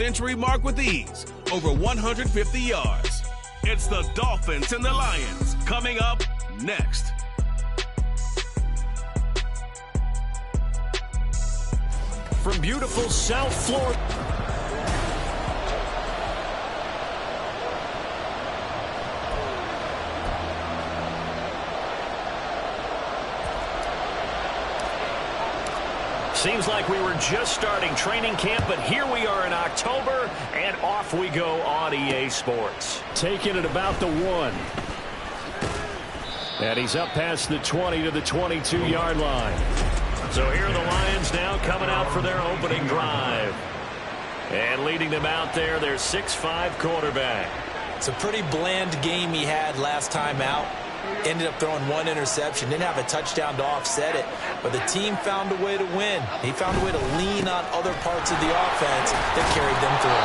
century mark with ease, over 150 yards. It's the Dolphins and the Lions coming up next. From beautiful South Florida. Seems like we were just starting training camp, but here we are in October, and off we go on EA Sports. Taking it about the 1. And he's up past the 20 to the 22-yard line. So here are the Lions now coming out for their opening drive. And leading them out there, their 6'5" quarterback. It's a pretty bland game he had last time out. Ended up throwing 1 interception. Didn't have a touchdown to offset it. But the team found a way to win. He found a way to lean on other parts of the offense that carried them through.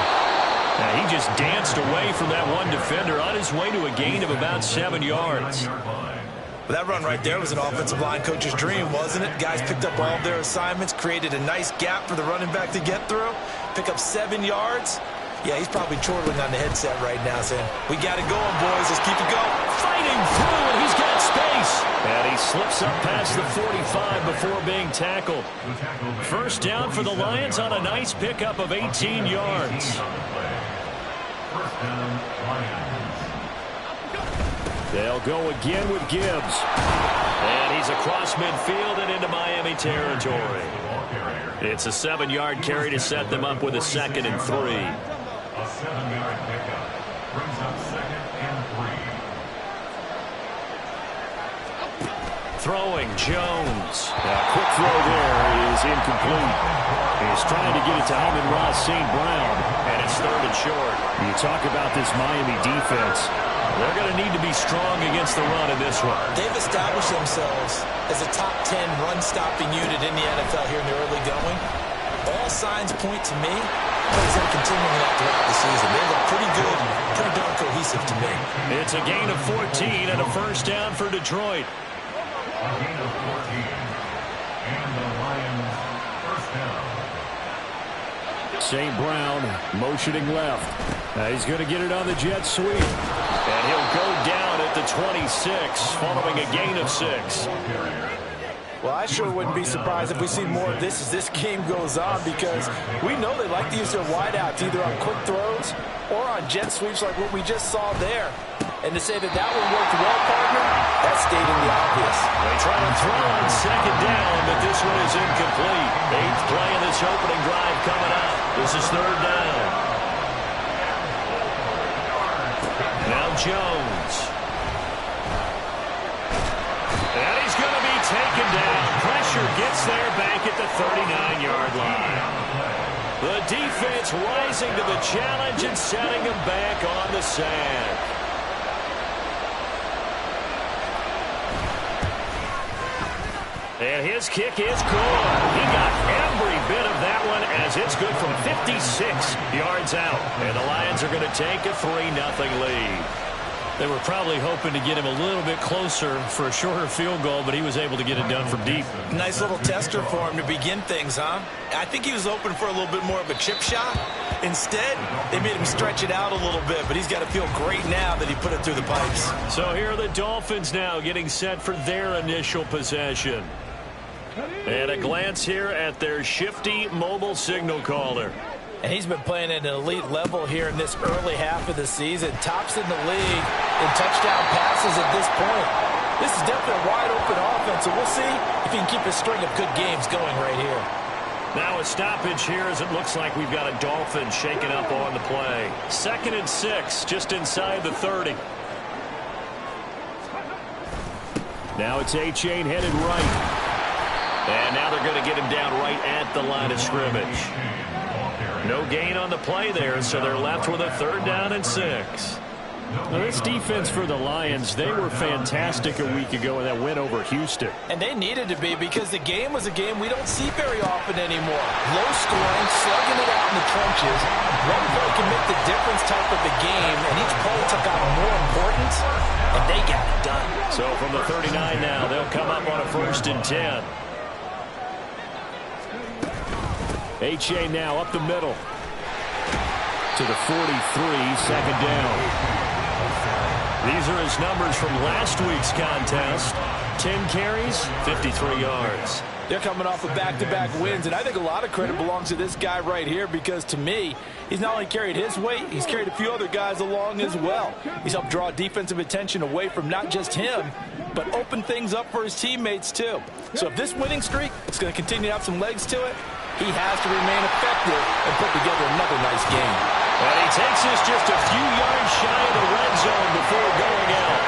Now, he just danced away from that one defender on his way to a gain of about 7 yards. Well, that run right there was an offensive line coach's dream, wasn't it? Guys picked up all of their assignments, created a nice gap for the running back to get through, pick up 7 yards. Yeah, he's probably chortling on the headset right now saying, we got it going, boys. Let's keep it going. Fighting through, and he's got space. And he slips up past the 45 before being tackled. First down for the Lions on a nice pickup of 18 yards. They'll go again with Gibbs. And he's across midfield and into Miami territory. It's a 7-yard carry to set them up with a 2nd and 3. A 7-yard pickup brings up 2nd and 3. Throwing Jones. A quick throw there is incomplete. He's trying to get it to Amon-Ra St. Brown, and it's 3rd and short. You talk about this Miami defense. They're going to need to be strong against the run in this one. They've established themselves as a top 10 run-stopping unit in the NFL here in the early going. All signs point to me that he's going to continue that throughout the season. They look pretty good, pretty darn cohesive to me. It's a gain of 14 and a first down for Detroit. A gain of 14. And the Lions first down. St. Brown motioning left. He's going to get it on the jet sweep. And he'll go down at the 26 following a gain of 6. Well, I sure wouldn't be surprised if we see more of this as this game goes on, because we know they like to use their wideouts either on quick throws or on jet sweeps like what we just saw there. And to say that that one worked well, partner, that's stating the obvious. They try to throw on 2nd down, but this one is incomplete. 8th play of this opening drive coming up. This is 3rd down. Now Jones. And he's going to be taken down. Pressure gets there back at the 39-yard line. The defense rising to the challenge and setting him back on the sand. And his kick is good. He got every bit of that one as it's good from 56 yards out. And the Lions are going to take a 3-0 lead. They were probably hoping to get him a little bit closer for a shorter field goal, but he was able to get it done from deep. Nice little tester for him to begin things, huh? I think he was hoping for a little bit more of a chip shot. Instead, they made him stretch it out a little bit, but he's got to feel great now that he put it through the pipes. So here are the Dolphins now getting set for their initial possession. And a glance here at their shifty mobile signal caller. And he's been playing at an elite level here in this early half of the season. Tops in the league in touchdown passes at this point. This is definitely a wide-open offense, so we'll see if he can keep a string of good games going right here. Now a stoppage here as it looks like we've got a Dolphin shaken up on the play. 2nd and 6, just inside the 30. Now it's A-Chain headed right. And now they're going to get him down right at the line of scrimmage. No gain on the play there, so they're left with a 3rd down and 6. Now this defense for the Lions, they were fantastic a week ago in that win over Houston. And they needed to be, because the game was a game we don't see very often anymore. Low scoring, slugging it out in the trenches. One play can make the difference type of the game, and each play took on more importance, and they got it done. So from the 39 now, they'll come up on a 1st and 10. A-Chain now up the middle. to the 43, second down. These are his numbers from last week's contest. 10 carries, 53 yards. They're coming off of back-to-back wins, and I think a lot of credit belongs to this guy right here because, to me, he's not only carried his weight, he's carried a few other guys along as well. He's helped draw defensive attention away from not just him, but open things up for his teammates, too. So if this winning streak is going to continue to have some legs to it, he has to remain effective and put together another nice game. And he takes us just a few yards shy of the red zone before going out.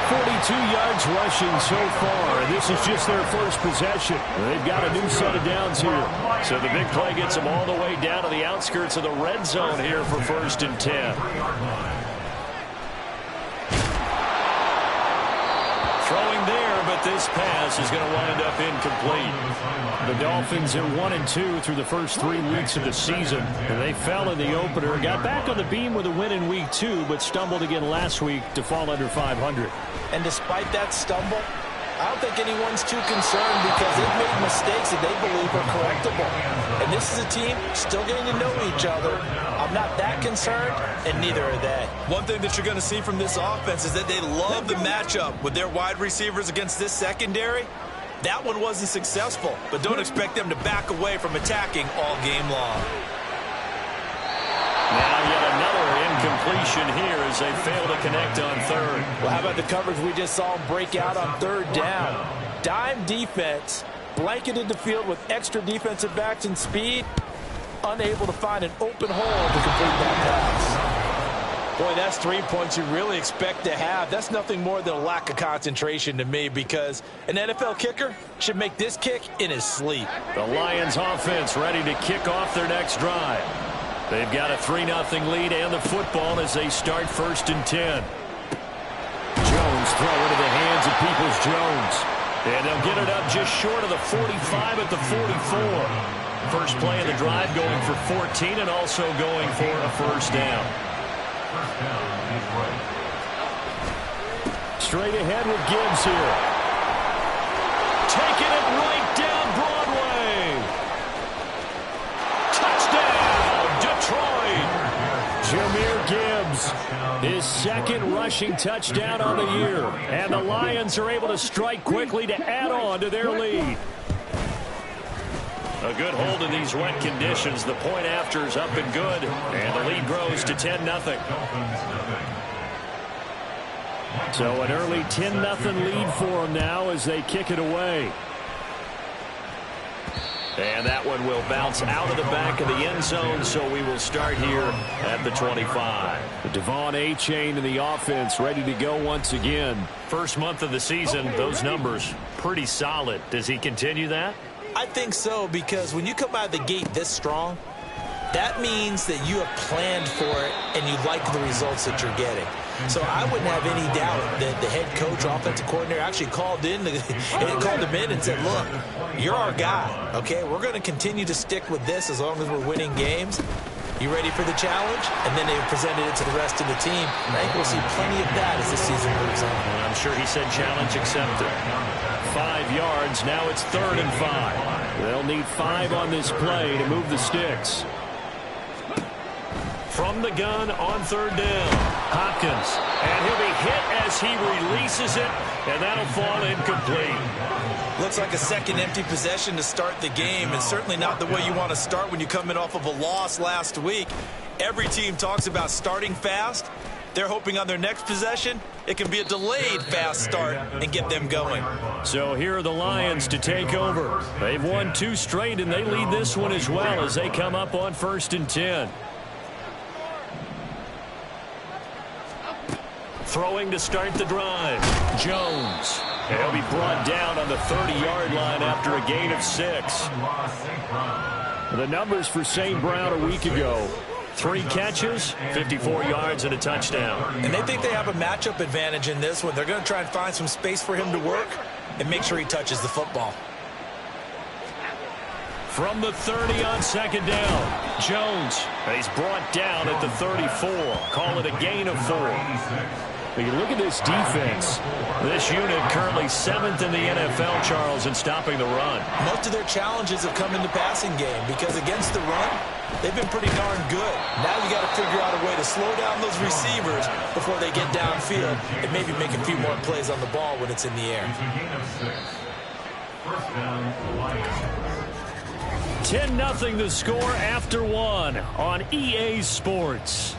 42 yards rushing so far, and this is just their first possession. They've got a new set of downs here. So the big play gets them all the way down to the outskirts of the red zone here for 1st and 10. Throwing there, but this pass is going to wind up incomplete. The Dolphins are 1-2 through the first 3 weeks of the season. And they fell in the opener, got back on the beam with a win in week 2, but stumbled again last week to fall under 500. And despite that stumble, I don't think anyone's too concerned because they've made mistakes that they believe are correctable. And this is a team still getting to know each other. I'm not that concerned, and neither are they. One thing that you're going to see from this offense is that they love the matchup with their wide receivers against this secondary. That one wasn't successful, but don't expect them to back away from attacking all game long. Now yet another incompletion here as they fail to connect on 3rd. Well, how about the coverage we just saw them break out on 3rd down? Dime defense, blanketed the field with extra defensive backs and speed, unable to find an open hole to complete that pass. Boy, that's 3 points you really expect to have. That's nothing more than a lack of concentration to me because an NFL kicker should make this kick in his sleep. The Lions offense ready to kick off their next drive. They've got a 3-0 lead and the football as they start 1st and 10. Jones throw into the hands of Peoples-Jones. And they'll get it up just short of the 45 at the 44. First play of the drive going for 14 and also going for a 1st down. Straight ahead with Gibbs here. Taking it right down Broadway. Touchdown, Detroit. Jahmyr Gibbs, his 2nd rushing touchdown on the year. And the Lions are able to strike quickly to add on to their lead. A good hold in these wet conditions. The point after is up and good. And the lead grows to 10-0. So an early 10-0 lead for them now as they kick it away. And that one will bounce out of the back of the end zone, so we will start here at the 25. Devon Achane in the offense ready to go once again. First month of the season, those numbers pretty solid. Does he continue that? I think so, because when you come out of the gate this strong, that means that you have planned for it and you like the results that you're getting. So I wouldn't have any doubt that the head coach, offensive coordinator, actually called him in and said, look, you're our guy, okay? We're going to continue to stick with this as long as we're winning games. You ready for the challenge? And then they presented it to the rest of the team. And I think we'll see plenty of that as the season moves on. And I'm sure he said challenge accepted. 5 yards. Now it's 3rd and 5. They'll need 5 on this play to move the sticks. From the gun on 3rd down. Hopkins. And he'll be hit as he releases it. And that'll fall incomplete. Looks like a second empty possession to start the game, and certainly not the way you want to start when you're coming off of a loss last week. Every team talks about starting fast. They're hoping on their next possession, it can be a delayed fast start and get them going. So here are the Lions to take over. They've won 2 straight, and they lead this one as well as they come up on 1st and 10. Throwing to start the drive. Jones. And he'll be brought down on the 30-yard line after a gain of 6. The numbers for St. Brown a week ago. 3 catches, 54 yards, and a touchdown. And they think they have a matchup advantage in this one. They're going to try and find some space for him to work and make sure he touches the football. From the 30 on 2nd down, Jones. He's brought down at the 34. Call it a gain of 4. Look at this defense. This unit currently 7th in the NFL, Charles, in stopping the run. Most of their challenges have come in the passing game because against the run, they've been pretty darn good. Now you got to figure out a way to slow down those receivers before they get downfield and maybe make a few more plays on the ball when it's in the air. It's a gain of 6. First down, Lions. 10-0 the score after 1 on EA Sports.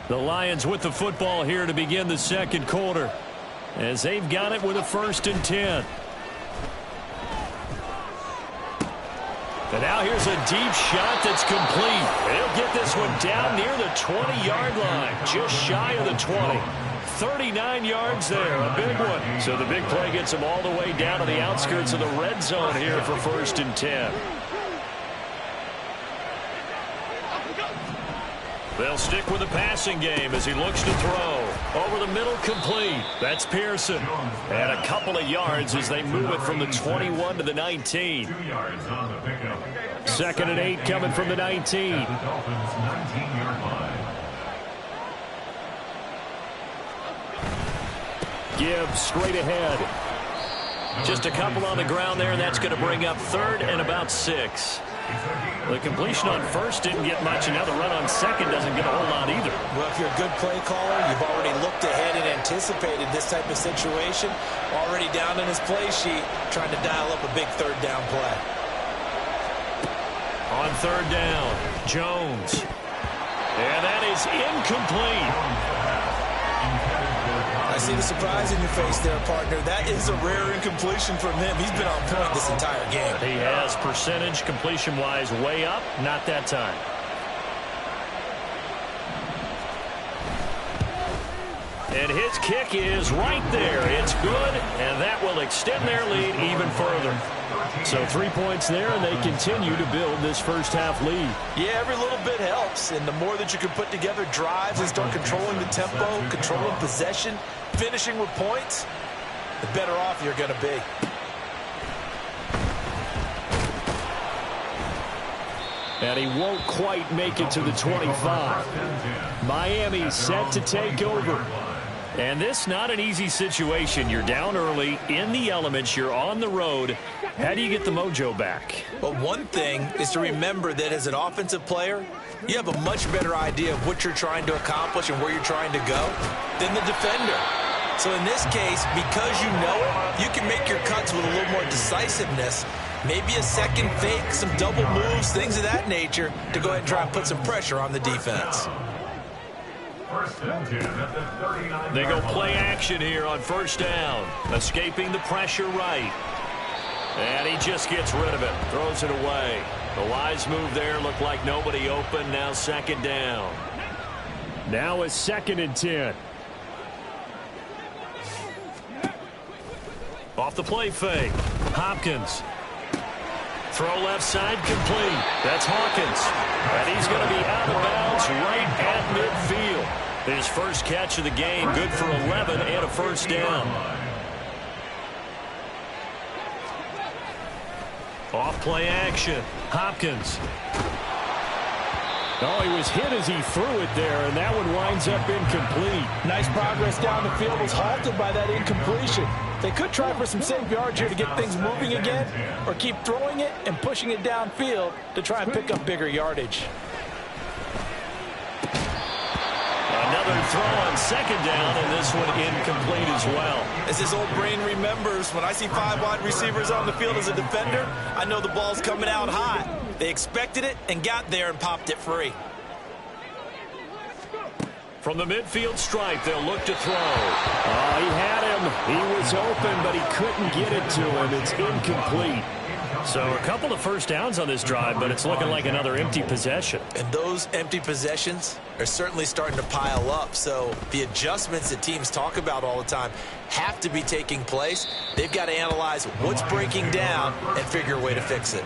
The Lions with the football here to begin the second quarter, as they've got it with a 1st and 10. And now here's a deep shot that's complete. They'll get this one down near the 20-yard line, just shy of the 20. 39 yards there, a big one. So the big play gets them all the way down to the outskirts of the red zone here for 1st and 10. They'll stick with the passing game as he looks to throw. Over the middle, complete. That's Pearson. And a couple of yards as they move it from the 21 to the 19. 2 yards on the pickup. 2nd and 8 coming from the 19. The Dolphins' 19-yard line. Gibbs straight ahead. Just a couple on the ground there, and that's going to bring up 3rd and about 6. The completion on 1st didn't get much, and now the run on 2nd doesn't get a whole lot either. Well, if you're a good play caller, you've already looked ahead and anticipated this type of situation. Already down in his play sheet, trying to dial up a big 3rd down play. On 3rd down, Jones. And that is incomplete. I see the surprise in your face there, partner. That is a rare incompletion from him. He's been on point this entire game. He has percentage completion-wise way up, not that time. And his kick is right there. It's good, and that will extend their lead even further. So 3 points there, and they continue to build this first half lead. Yeah, every little bit helps, and the more that you can put together drives and start controlling the tempo, controlling possession, finishing with points, the better off you're going to be. And he won't quite make it to the 25. Miami set to take over. And this not an easy situation. You're down early, in the elements, you're on the road. How do you get the mojo back? Well, one thing is to remember that as an offensive player, you have a much better idea of what you're trying to accomplish and where you're trying to go than the defender. So in this case, because you know it, you can make your cuts with a little more decisiveness, maybe a second fake, some double moves, things of that nature, to go ahead and try and put some pressure on the defense. They go play action here on 1st down, escaping the pressure right. And he just gets rid of it, throws it away. The wise move there, looked like nobody open, now 2nd down. Now it's 2nd and 10. Off the play fake, Hopkins. Throw left side, complete. That's Hawkins. And he's going to be out of bounds right at midfield. His first catch of the game, good for 11 and a 1st down. Off play action, Hopkins. Oh, he was hit as he threw it there, and that one winds up incomplete. Nice progress down the field, was halted by that incompletion. They could try for some safe yards here to get things moving again, or keep throwing it and pushing it downfield to try and pick up bigger yardage. Another throw on 2nd down, and this one incomplete as well. As his old brain remembers, when I see 5 wide receivers on the field as a defender, I know the ball's coming out hot. They expected it and got there and popped it free. From the midfield stripe, they'll look to throw. Oh, he had him. He was open, but he couldn't get it to him. It's incomplete. So a couple of 1st downs on this drive, but it's looking like another empty possession. And those empty possessions are certainly starting to pile up. So the adjustments that teams talk about all the time have to be taking place. They've got to analyze what's breaking down and figure a way to fix it.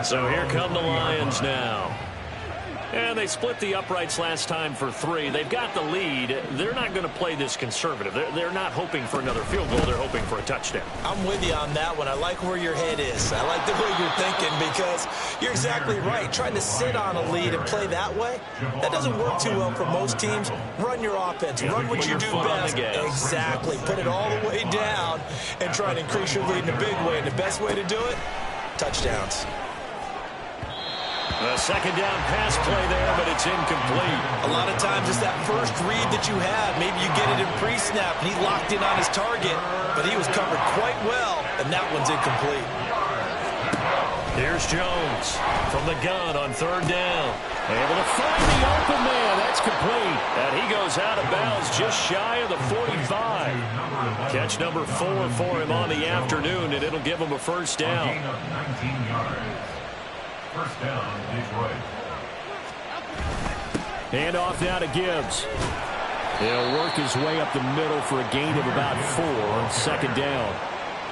So here come the Lions now. And they split the uprights last time for 3. They've got the lead. They're not going to play this conservative. They're not hoping for another field goal. They're hoping for a touchdown. I'm with you on that one. I like where your head is. I like the way you're thinking because you're exactly right. Trying to sit on a lead and play that way, that doesn't work too well for most teams. Run your offense. Run what you do best. Exactly. Put it all the way down and try and increase your lead in a big way. And the best way to do it, touchdowns. A second down pass play there, but it's incomplete. A lot of times it's that first read that you have. Maybe you get it in pre-snap, and he locked in on his target, but he was covered quite well, and that one's incomplete. Here's Jones from the gun on third down. Able to find the open man. That's complete. And he goes out of bounds just shy of the 45. Catch number 4 for him on the afternoon, and it'll give him a first down. 19 yards. First down, Detroit. Hand off now to Gibbs. He'll work his way up the middle for a gain of about 4 on second down.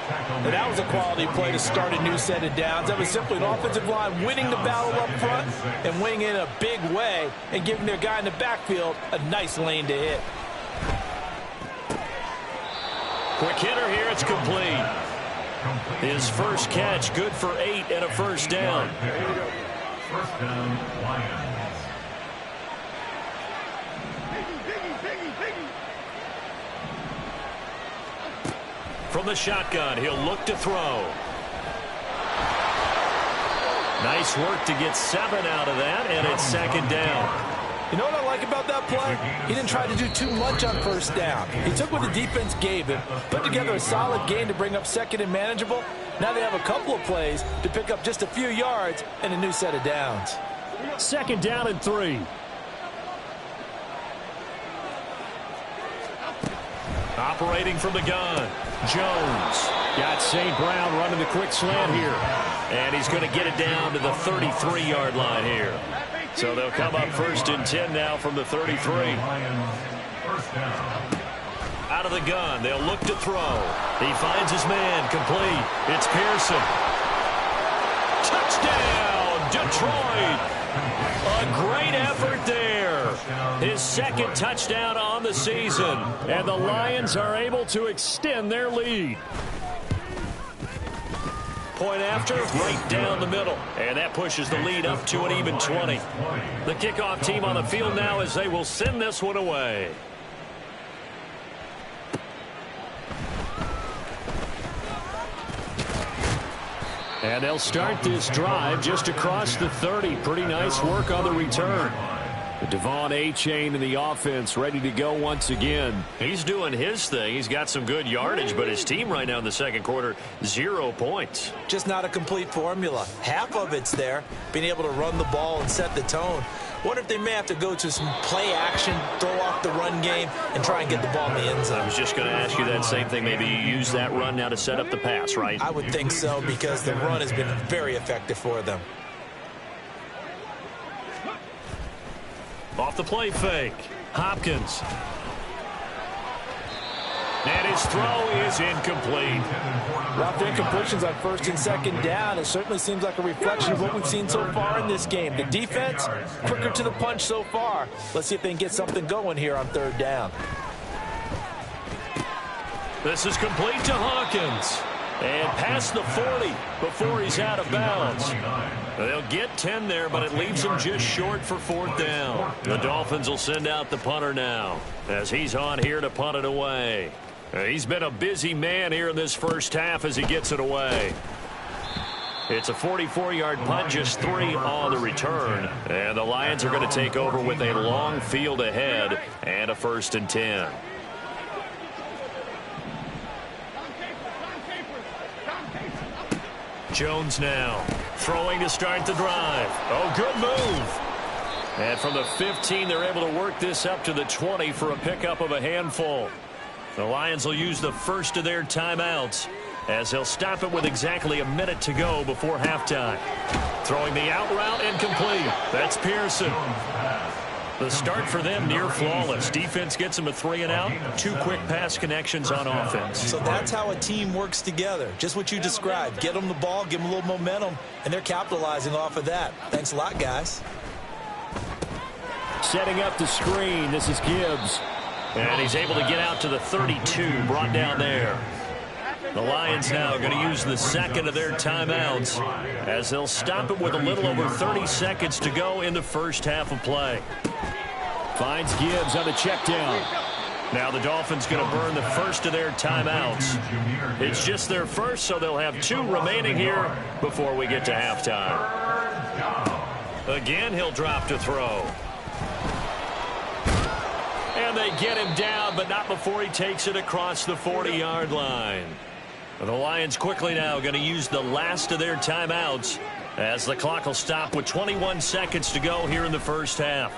And that was a quality play to start a new set of downs. That was simply an offensive line winning the battle up front and winning in a big way and giving their guy in the backfield a nice lane to hit. Quick hitter here. It's complete. His first catch, good for 8 and a first down. First down, Lions. From the shotgun, he'll look to throw. Nice work to get 7 out of that, and it's second down. You know what I like about that play? He didn't try to do too much on first down. He took what the defense gave him, put together a solid game to bring up second and manageable. Now they have a couple of plays to pick up just a few yards and a new set of downs. Second down and 3. Operating from the gun, Jones. Got St. Brown running the quick slant here. And he's going to get it down to the 33-yard line here. So they'll come up first and 10 now from the 33. First down. Out of the gun, they'll look to throw. He finds his man, complete. It's Pearson. Touchdown, Detroit. A great effort there. His second touchdown on the season. And the Lions are able to extend their lead. Point after, right down the middle. And that pushes the lead up to an even 20. The kickoff team on the field now as they will send this one away. And they'll start this drive just across the 30. Pretty nice work on the return. Devon Achane in the offense ready to go once again. He's doing his thing. He's got some good yardage, but his team right now in the second quarter, 0 points. Just not a complete formula. Half of it's there, being able to run the ball and set the tone. What if they may have to go to some play action, throw off the run game, and try and get the ball in the end zone? I was just going to ask you that same thing. Maybe you use that run now to set up the pass, right? I would think so, because the run has been very effective for them. Off the play fake, Hopkins. And his throw is incomplete. Rough incompletions on first and second down. It certainly seems like a reflection of what we've seen so far in this game. The defense, quicker to the punch so far. Let's see if they can get something going here on third down. This is complete to Hawkins. And past the 40 before he's out of bounds. They'll get 10 there, but it leaves him just short for fourth down. The Dolphins will send out the punter now as he's on here to punt it away. He's been a busy man here in this first half as he gets it away. It's a 44-yard punt, just 3 on the return. And the Lions are going to take over with a long field ahead and a first and 10. Jones now throwing to start the drive. Oh, good move. And from the 15, they're able to work this up to the 20 for a pickup of a handful. The Lions will use the first of their timeouts as they'll stop it with exactly a minute to go before halftime. Throwing the out route and complete. That's Pearson. The start for them near flawless. Defense gets them a 3 and out. 2 quick pass connections on offense. So that's how a team works together. Just what you described. Get them the ball, give them a little momentum, and they're capitalizing off of that. Thanks a lot, guys. Setting up the screen. This is Gibbs. And he's able to get out to the 32, brought down there. The Lions now are going to use the second of their timeouts as they'll stop it with a little over 30 seconds to go in the first half of play. Finds Gibbs on the check down. Now the Dolphins going to burn the first of their timeouts. It's just their first, so they'll have 2 remaining here before we get to halftime. Again, he'll drop to throw. And they get him down, but not before he takes it across the 40-yard line. The Lions quickly now going to use the last of their timeouts as the clock will stop with 21 seconds to go here in the first half.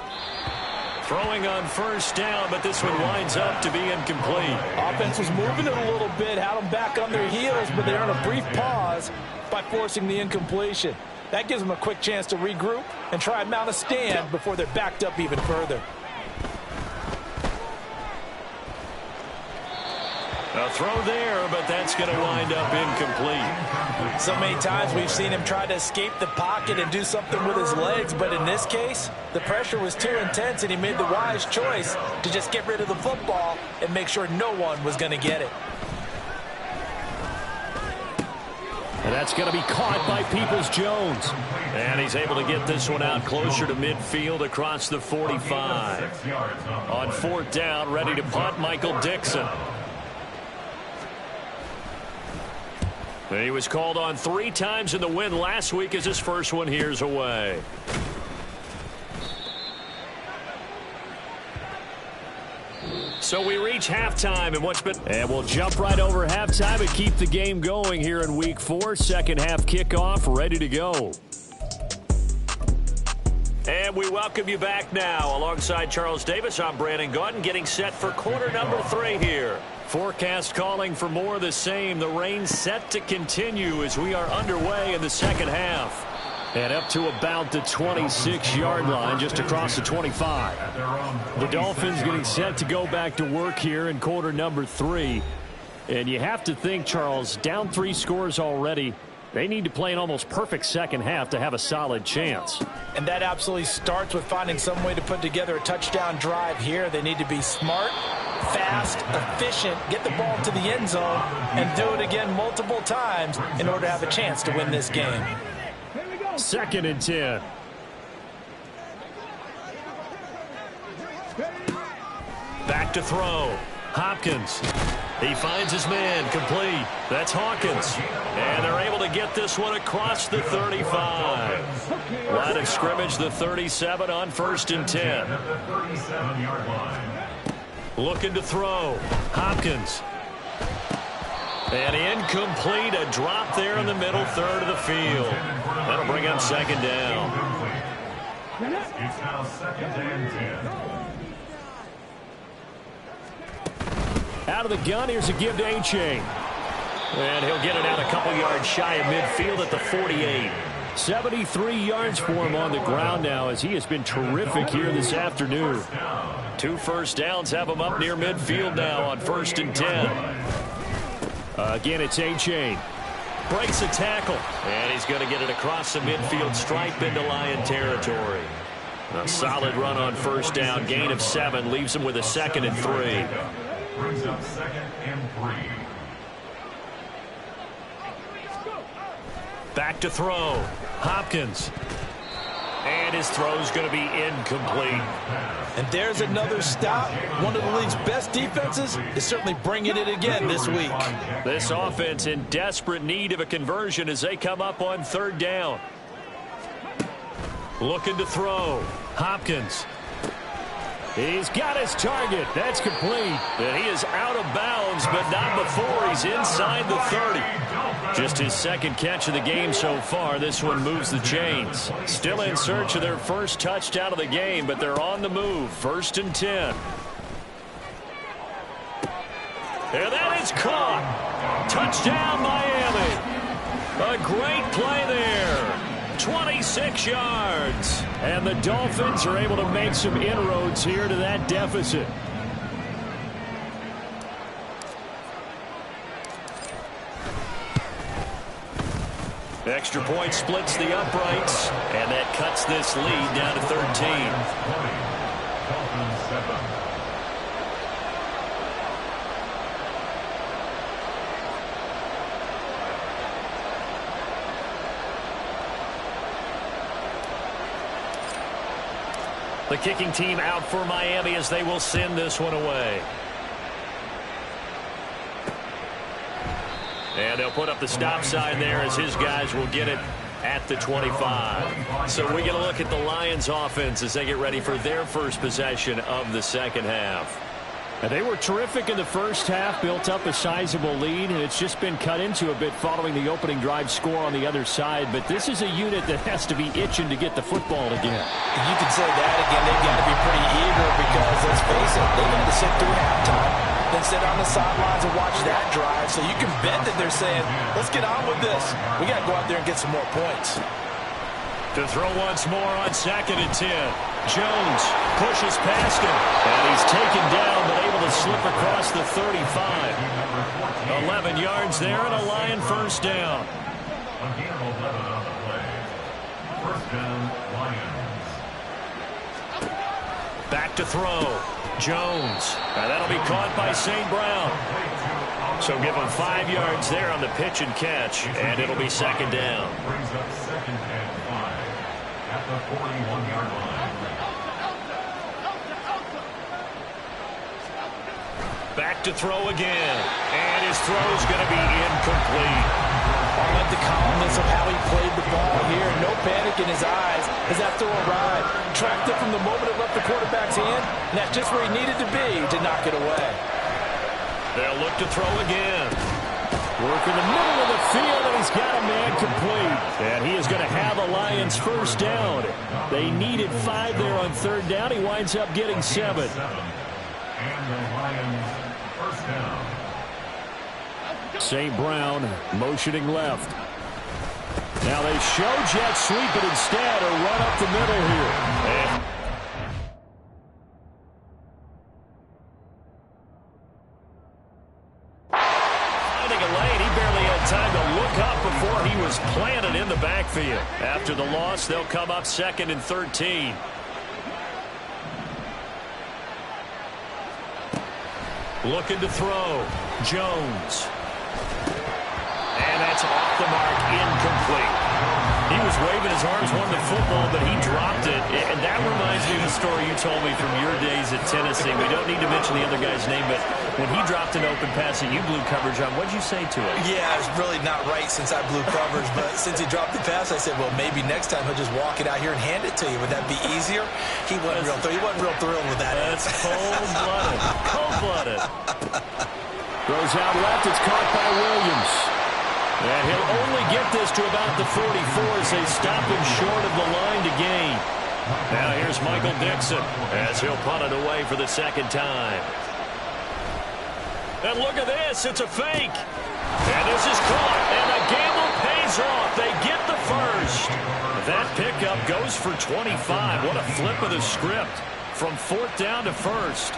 Throwing on first down, but this one winds up to be incomplete. Offense was moving it a little bit, had them back on their heels, but they earned a brief pause by forcing the incompletion. That gives them a quick chance to regroup and try and mount a stand before they're backed up even further. A throw there, but that's going to wind up incomplete. So many times we've seen him try to escape the pocket and do something with his legs, but in this case, the pressure was too intense and he made the wise choice to just get rid of the football and make sure no one was going to get it. And that's going to be caught by Peoples-Jones. And he's able to get this one out closer to midfield across the 45. On 4th down, ready to punt, Michael Dixon. He was called on 3 times in the win last week as his first one here's away. So we reach halftime and we'll jump right over halftime and keep the game going here in week 4. Second half kickoff ready to go. And we welcome you back now. Alongside Charles Davis, I'm Brandon Gaudin getting set for quarter number 3 here. Forecast calling for more of the same. The rain set to continue as we are underway in the second half. And up to about the 26-yard line, just across the 25. The Dolphins getting set to go back to work here in quarter number 3. And you have to think, Charles, down 3 scores already. They need to play an almost perfect second half to have a solid chance. And that absolutely starts with finding some way to put together a touchdown drive here. They need to be smart, fast, efficient, get the ball to the end zone, and do it again multiple times in order to have a chance to win this game. 2nd and 10. Back to throw. Hopkins. He finds his man, complete. That's Hawkins. And they're able to get this one across the 35. Line of scrimmage, the 37 on 1st and 10. Looking to throw. Hopkins. And incomplete, a drop there in the middle third of the field. That'll bring up 2nd down. It's now 2nd and 10. Out of the gun, here's a give to Achane. And he'll get it out a couple yards shy of midfield at the 48. 73 yards for him on the ground now as he has been terrific here this afternoon. 2 first downs have him up near midfield now on 1st and 10. Again, it's Achane. Breaks a tackle. And he's going to get it across the midfield stripe into Lion territory. A solid run on 1st down. Gain of 7 leaves him with a 2nd and 3. Brings up 2nd and 3. Back to throw. Hopkins. And his throw's going to be incomplete. And there's another stop. One of the league's best defenses is certainly bringing it again this week. This offense in desperate need of a conversion as they come up on 3rd down. Looking to throw. Hopkins. He's got his target. That's complete. And he is out of bounds, but not before he's inside the 30. Just his 2nd catch of the game so far. This one moves the chains. Still in search of their first touchdown of the game, but they're on the move. 1st and 10. And that is caught. Touchdown, Miami. A great play there. 26 yards. And the Dolphins are able to make some inroads here to that deficit. Extra point splits the uprights, and that cuts this lead down to 13. The kicking team out for Miami as they will send this one away. And they'll put up the stop sign there as his guys will get it at the 25. So we get a look at the Lions offense as they get ready for their first possession of the second half. They were terrific in the first half, built up a sizable lead, and it's just been cut into a bit following the opening drive score on the other side. But this is a unit that has to be itching to get the football again. You can say that again. They've got to be pretty eager because, let's face it, they've got to sit through halftime, then sit on the sidelines and watch that drive. So you can bet that they're saying, let's get on with this. We got to go out there and get some more points. To throw once more on 2nd and 10. Jones pushes past him, and he's taken down but able to slip across the 35. 11 yards there and a Lion first down. Again, 11 on the play. First down, Lions. Back to throw. Jones. And that'll be caught by St. Brown. So give him 5 yards there on the pitch and catch, and it'll be 2nd down. Brings up 2nd and 5 at the 41-yard line. Back to throw again. And his throw's going to be incomplete. I like the calmness of how he played the ball here. No panic in his eyes as that throw arrived. Tracked it from the moment it left the quarterback's hand, and that's just where he needed to be to knock it away. They'll look to throw again. Work in the middle of the field, and he's got a man complete. And he is going to have a Lions first down. They needed 5 there on 3rd down. He winds up getting 7. And the Lions first down. St. Brown motioning left. Now they show jet sweep, but instead a run up the middle here. And finding a lane, he barely had time to look up before he was planted in the backfield. After the loss, they'll come up 2nd and 13. Looking to throw. Jones. And that's off the mark, incomplete. He was waving his arms, wanting the football, but he dropped it. And that reminds me of the story you told me from your days at Tennessee. We don't need to mention the other guy's name, but when he dropped an open pass that you blew coverage on, what'd you say to it? Yeah, it's really not right since I blew coverage, but since he dropped the pass, I said, well, maybe next time he'll just walk it out here and hand it to you. Would that be easier? He wasn't real thrilled with that. That's cold-blooded. Cold-blooded. Throws out left. It's caught by Williams. And he'll only get this to about the 44 as they stop him short of the line to gain. Now here's Michael Dixon as he'll punt it away for the 2nd time. And look at this. It's a fake. And this is caught. And the gamble pays off. They get the first. That pickup goes for 25. What a flip of the script from 4th down to 1st.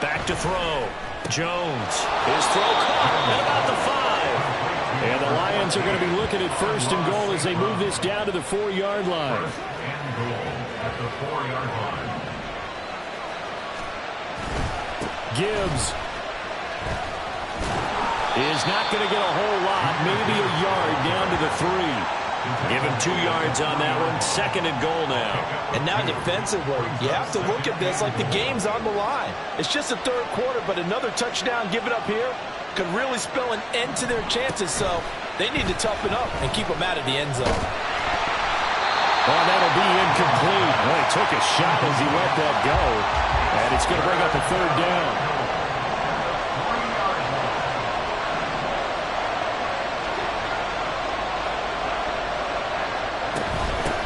Back to throw. Jones. His throw caught at about the 5. And the Lions are going to be looking at 1st and goal as they move this down to the 4-yard line. 1st and goal at the 4-yard line. Gibbs is not going to get a whole lot, maybe a yard down to the 3. Give him 2 yards on that one. 2nd and goal now. And now defensively, you have to look at this like the game's on the line. It's just the 3rd quarter, but another touchdown given up here could really spell an end to their chances. So they need to toughen up and keep them out of the end zone. Oh, that'll be incomplete. Well, he took a shot as he let that go. And it's going to bring up a 3rd down.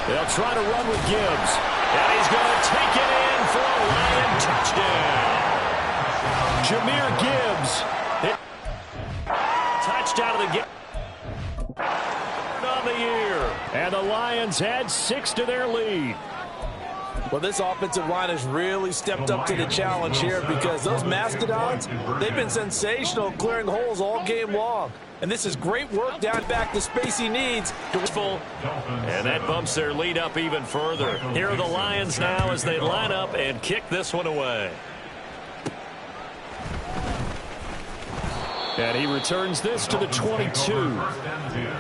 They'll try to run with Gibbs. And he's going to take it in for a Lion touchdown. Jahmyr Gibbs. Touchdown of the game. On the year. And the Lions add 6 to their lead. Well, this offensive line has really stepped up to the challenge here because those Mastodons, they've been sensational clearing holes all game long. And this is great work down back the space he needs. And that bumps their lead up even further. Here are the Lions now as they line up and kick this one away. And he returns this to the 22.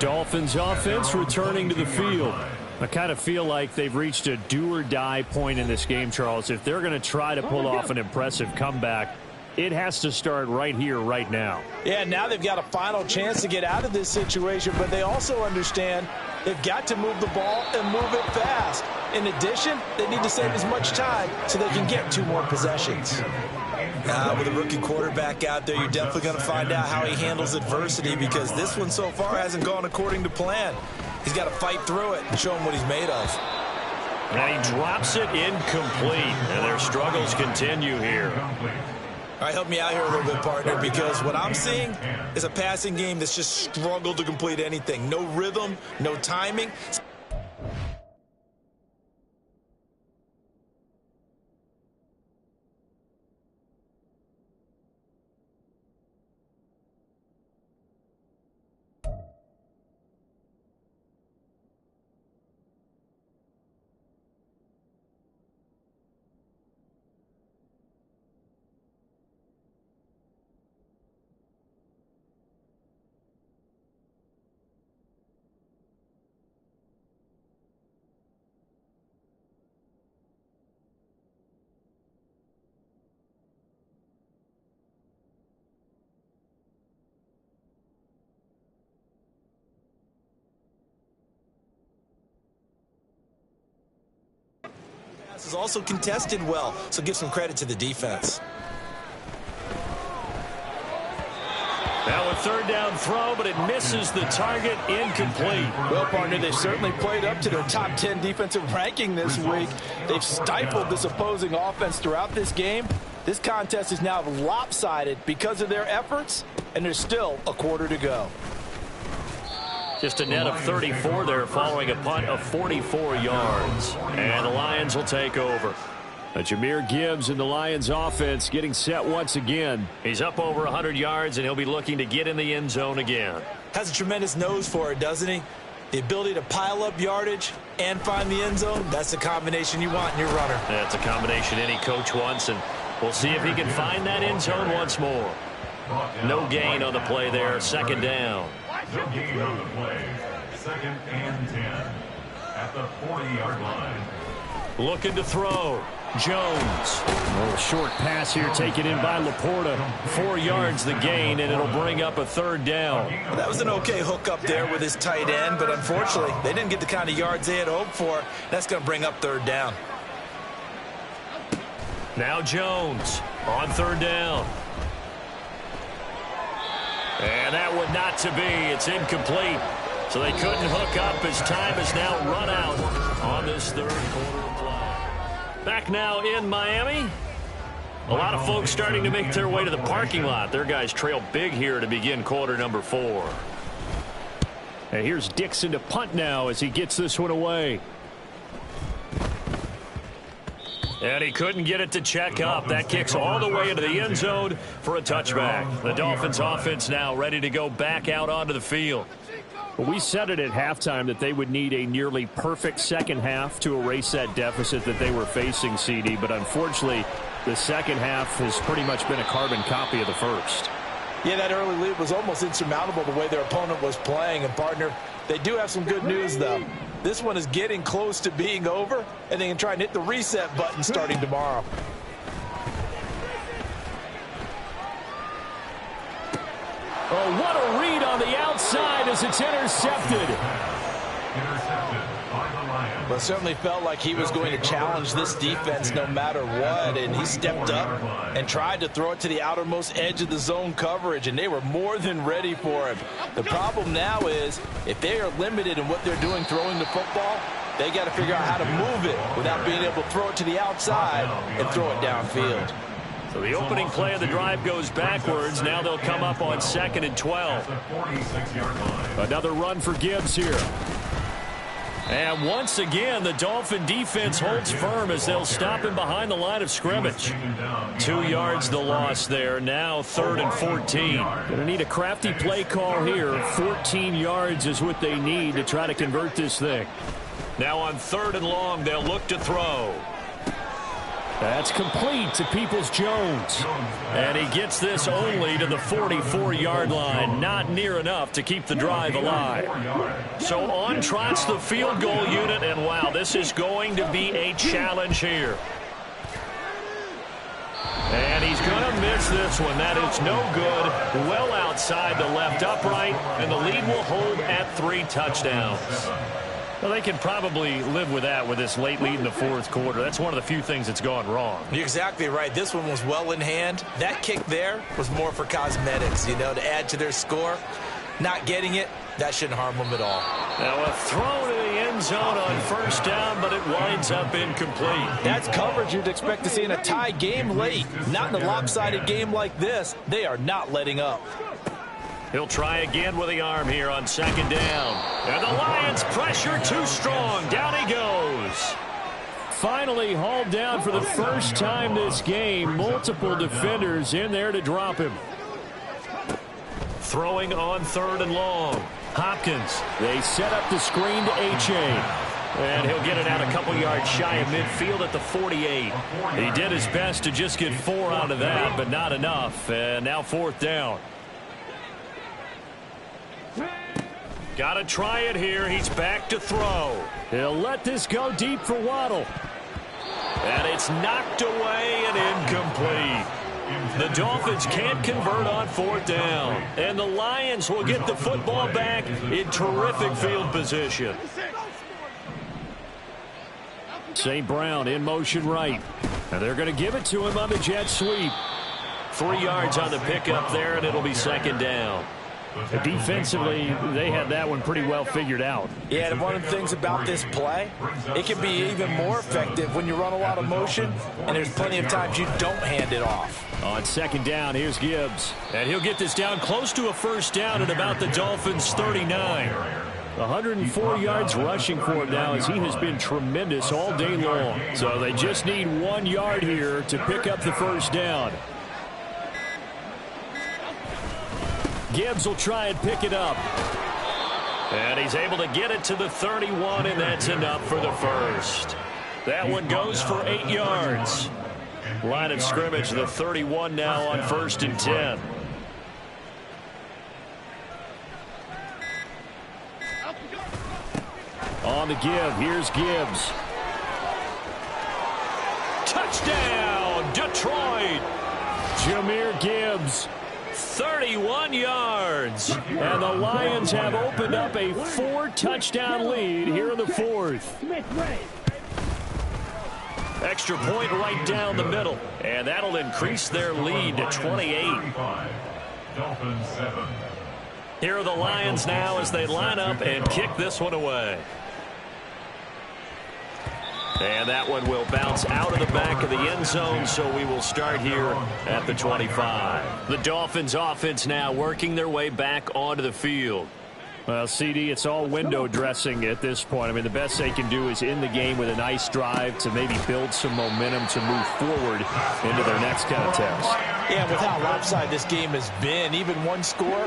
Dolphins offense returning to the field. I kind of feel like they've reached a do-or-die point in this game, Charles. If they're going to try to pull off an impressive comeback, it has to start right here, right now. Yeah, now they've got a final chance to get out of this situation, but they also understand they've got to move the ball and move it fast. In addition, they need to save as much time so they can get 2 more possessions. With a rookie quarterback out there, you're definitely going to find out how he handles adversity, because this one so far hasn't gone according to plan. He's got to fight through it and show him what he's made of. And he drops it incomplete, and their struggles continue here. All right, help me out here a little bit, partner, because what I'm seeing is a passing game that's just struggled to complete anything. No rhythm, no timing. Is also contested well, so give some credit to the defense. Now a 3rd down throw, but it misses the target, incomplete. Well, partner, they've certainly played up to their top 10 defensive ranking this week. They've stifled this opposing offense throughout this game. This contest is now lopsided because of their efforts, and there's still a quarter to go. Just a net of 34 there following a punt of 44 yards. And the Lions will take over. Jahmyr Gibbs and the Lions offense getting set once again. He's up over 100 yards, and he'll be looking to get in the end zone again. Has a tremendous nose for it, doesn't he? The ability to pile up yardage and find the end zone, that's the combination you want in your runner. That's a combination any coach wants, and we'll see if he can find that end zone once more. No gain on the play there, 2nd down. No gain on the play. 2nd and 10 at the 40-yard line. Looking to throw. Jones. A short pass here taken in by Laporta. 4 yards the gain, and it'll bring up a 3rd down. Well, that was an okay hook up there with his tight end, but unfortunately, they didn't get the kind of yards they had hoped for. That's going to bring up 3rd down. Now Jones on 3rd down. And that one not to be. It's incomplete. So they couldn't hook up as time has now run out on this 3rd quarter play. Back now in Miami. A lot of folks starting to make their way to the parking lot. Their guys trail big here to begin quarter number 4. And here's Dixon to punt now as he gets this one away. And he couldn't get it to check up. That kicks all the way into the end zone for a touchback. The Dolphins offense now ready to go back out onto the field. Well, we said it at halftime that they would need a nearly perfect second half to erase that deficit that they were facing, CD. But unfortunately, the second half has pretty much been a carbon copy of the first. Yeah, that early lead was almost insurmountable the way their opponent was playing. And, partner, they do have some good news, though. This one is getting close to being over, and they can try and hit the reset button starting tomorrow. Oh, what a read on the outside as it's intercepted. Intercepted by the Lions. Well, it certainly felt like he was going to challenge this defense no matter what, and he stepped up and tried to throw it to the outermost edge of the zone coverage, and they were more than ready for him. The problem now is if they are limited in what they're doing throwing the football, they got to figure out how to move it without being able to throw it to the outside and throw it downfield. So the opening play of the drive goes backwards. Now they'll come up on 2nd and 12. Another run for Gibbs here. And once again, the Dolphin defense holds firm as they'll stop him behind the line of scrimmage. 2 yards the loss there. Now 3rd and 14. Going to need a crafty play call here. 14 yards is what they need to try to convert this thing. Now on 3rd and long, they'll look to throw. That's complete to Peoples-Jones. And he gets this only to the 44-yard line. Not near enough to keep the drive alive. So on trots the field goal unit, and wow, this is going to be a challenge here. And he's going to miss this one. That is no good. Well outside the left upright, and the lead will hold at 3 touchdowns. Well, they can probably live with that with this late lead in the fourth quarter. That's one of the few things that's gone wrong. You're exactly right. This one was well in hand. That kick there was more for cosmetics, to add to their score. Not getting it, that shouldn't harm them at all. Now a throw to the end zone on first down, but it winds up incomplete. That's coverage you'd expect to see in a tie game late. Not in a lopsided game like this. They are not letting up. He'll try again with the arm here on second down. And the Lions pressure too strong. Down he goes. Finally hauled down for the first time this game. Multiple defenders in there to drop him. Throwing on 3rd and long. Hopkins. They set up the screen to A-Chain. And he'll get it out a couple yards shy of midfield at the 48. He did his best to just get 4 out of that, but not enough. And now 4th down. Got to try it here. He's back to throw. He'll let this go deep for Waddle. And it's knocked away and incomplete. The Dolphins can't convert on 4th down. And the Lions will get the football back in terrific field position. St. Brown in motion right. And they're going to give it to him on the jet sweep. 3 yards on the pickup there, and it'll be 2nd down. Defensively, they had that one pretty well figured out. Yeah, and one of the things about this play, it can be even more effective when you run a lot of motion, and there's plenty of times you don't hand it off. On 2nd down, here's Gibbs. And he'll get this down close to a first down at about the Dolphins' 39. 104 yards rushing for him now, as he has been tremendous all day long. So they just need 1 yard here to pick up the first down. Gibbs will try and pick it up. And he's able to get it to the 31, and that's enough for the first. That one goes for 8 yards. Line of scrimmage, the 31 now on 1st and 10. On the give, here's Gibbs. Touchdown, Detroit! Jahmyr Gibbs. 31 yards. And the Lions have opened up a 4-touchdown lead here in the 4th. Extra point right down the middle. And that'll increase their lead to 28. Here are the Lions now as they line up and kick this one away. And that one will bounce out of the back of the end zone, so we will start here at the 25. The Dolphins offense now working their way back onto the field. Well, CD, it's all window dressing at this point. I mean, the best they can do is end the game with a nice drive to maybe build some momentum to move forward into their next kind of test. Yeah, with how lopsided this game has been, even one score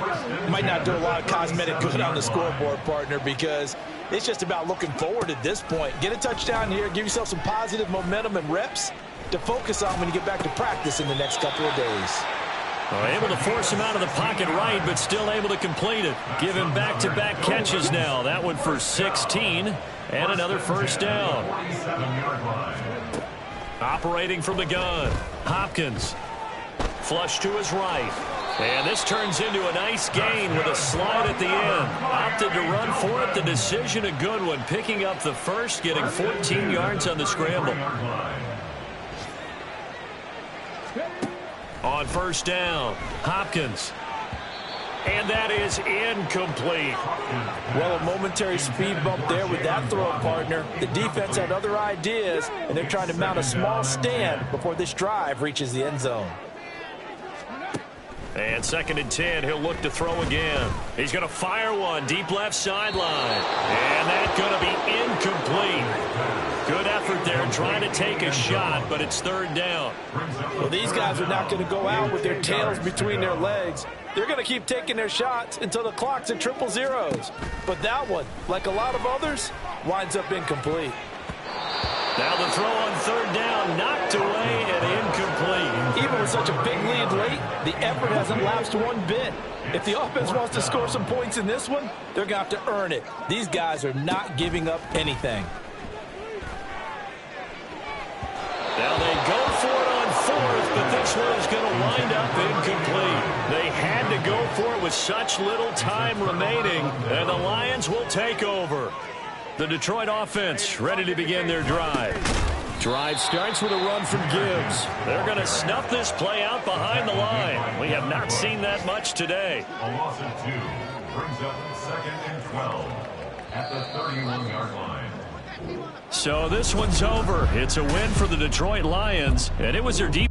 might not do a lot of cosmetic good on the scoreboard, partner, because it's just about looking forward at this point. Get a touchdown here, give yourself some positive momentum and reps to focus on when you get back to practice in the next couple of days. Able to force him out of the pocket right, but still able to complete it. Give him back-to-back catches now. That one for 16, and another first down. Operating from the gun, Hopkins. Flush to his right. And this turns into a nice gain with a slide at the end. Opted to run for it. The decision a good one. Picking up the first, getting 14 yards on the scramble. On first down, Hopkins. And that is incomplete. Well, a momentary speed bump there with that throw, partner. The defense had other ideas, and they're trying to mount a small stand before this drive reaches the end zone. And 2nd and 10, he'll look to throw again. He's going to fire one deep left sideline. And that's going to be incomplete. Good effort there trying to take a shot, but it's 3rd down. Well, these guys are not going to go out with their tails between their legs. They're going to keep taking their shots until the clock's at 000. But that one, like a lot of others, winds up incomplete. Now the throw on third down, knocked away and incomplete. Even with such a big lead late, the effort hasn't lapsed one bit. If the offense wants to score some points in this one, they're going to have to earn it. These guys are not giving up anything. Now they go for it on fourth, but this one is going to wind up incomplete. They had to go for it with such little time remaining, and the Lions will take over. The Detroit offense ready to begin their drive. Drive starts with a run from Gibbs. They're going to snuff this play out behind the line. We have not seen that much today. A loss of 2 brings up 2nd and 12 at the 31-yard line. So this one's over. It's a win for the Detroit Lions, and it was their deep